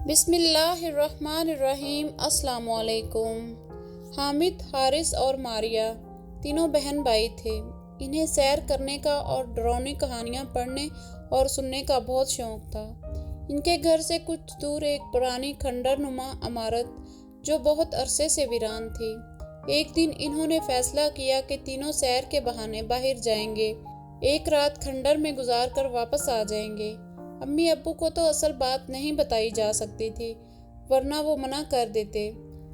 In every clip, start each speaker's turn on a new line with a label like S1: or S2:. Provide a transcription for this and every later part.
S1: بسم اللہ الرحمن الرحیم۔ السلام علیکم۔ حامد، حارث اور ماریہ تینوں بہن بھائی تھے۔ انہیں سیر کرنے کا اور ڈراؤنی کہانیاں پڑھنے اور سننے کا بہت شوق تھا۔ ان کے گھر سے کچھ دور ایک پرانی کھنڈر نما عمارت جو بہت عرصے سے ویران تھی۔ ایک دن انہوں نے فیصلہ کیا کہ تینوں سیر کے بہانے باہر جائیں گے، ایک رات کھنڈر میں گزار کر واپس آ جائیں گے۔ امی ابو کو تو اصل بات نہیں بتائی جا سکتی تھی، ورنہ وہ منع کر دیتے۔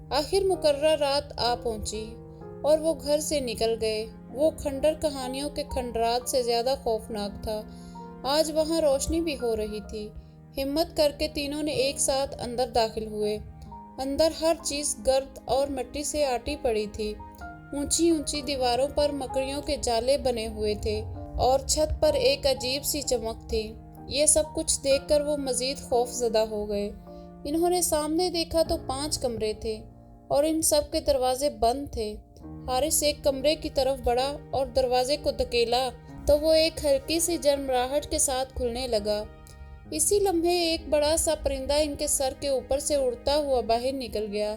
S1: آخر مقررہ رات آ پہنچی اور وہ گھر سے نکل گئے۔ وہ کھنڈر کہانیوں کے کھنڈرات سے زیادہ خوفناک تھا۔ آج وہاں روشنی بھی ہو رہی تھی۔ ہمت کر کے تینوں نے ایک ساتھ اندر داخل ہوئے۔ اندر ہر چیز گرد اور مٹی سے آٹی پڑی تھی۔ اونچی اونچی دیواروں پر مکڑیوں کے جالے بنے ہوئے تھے اور چھت پر ایک عجیب سی چمک تھی۔ یہ سب کچھ دیکھ کر وہ مزید خوف زدہ ہو گئے۔ انہوں نے سامنے دیکھا تو 5 کمرے تھے اور ان سب کے دروازے بند تھے۔ حارث ایک کمرے کی طرف بڑھا اور دروازے کو دھکیلا تو وہ ایک ہلکی سی جھرمراہٹ کے ساتھ کھلنے لگا۔ اسی لمحے ایک بڑا سا پرندہ ان کے سر کے اوپر سے اڑتا ہوا باہر نکل گیا۔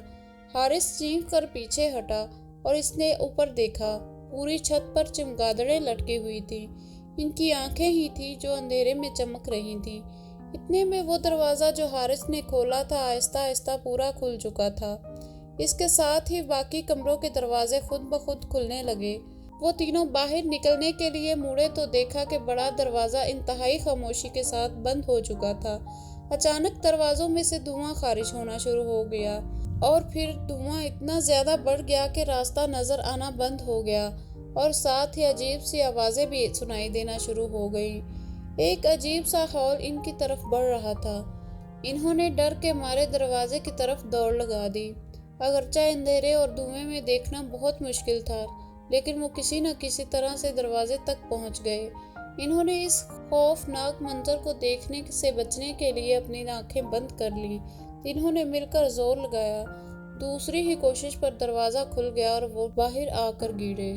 S1: حارث چینک کر پیچھے ہٹا اور اس نے اوپر دیکھا۔ پوری چھت پر چمگادڑیں لٹکی ہوئی تھیں۔ ان کی آنکھیں ہی تھیں جو اندھیرے میں چمک رہی تھیں۔ اتنے میں وہ دروازہ جو حارث نے کھولا تھا آہستہ آہستہ پورا کھل چکا تھا۔ اس کے ساتھ ہی باقی کمروں کے دروازے خود بخود کھلنے لگے۔ وہ تینوں باہر نکلنے کے لیے مڑے تو دیکھا کہ بڑا دروازہ انتہائی خاموشی کے ساتھ بند ہو چکا تھا۔ اچانک دروازوں میں سے دھواں خارج ہونا شروع ہو گیا اور پھر دھواں اتنا زیادہ بڑھ گیا کہ راستہ نظر آنا بند ہو گیا اور ساتھ ہی عجیب سی آوازیں بھی سنائی دینا شروع ہو گئیں۔ ایک عجیب سا ہول ان کی طرف بڑھ رہا تھا۔ انہوں نے ڈر کے مارے دروازے کی طرف دوڑ لگا دی۔ اگرچہ اندھیرے اور دھوئیں میں دیکھنا بہت مشکل تھا، لیکن وہ کسی نہ کسی طرح سے دروازے تک پہنچ گئے۔ انہوں نے اس خوفناک منظر کو دیکھنے سے بچنے کے لیے اپنی آنکھیں بند کر لیں۔ انہوں نے مل کر زور لگایا۔ دوسری ہی کوشش پر دروازہ کھل گیا اور وہ باہر آ کر گرے۔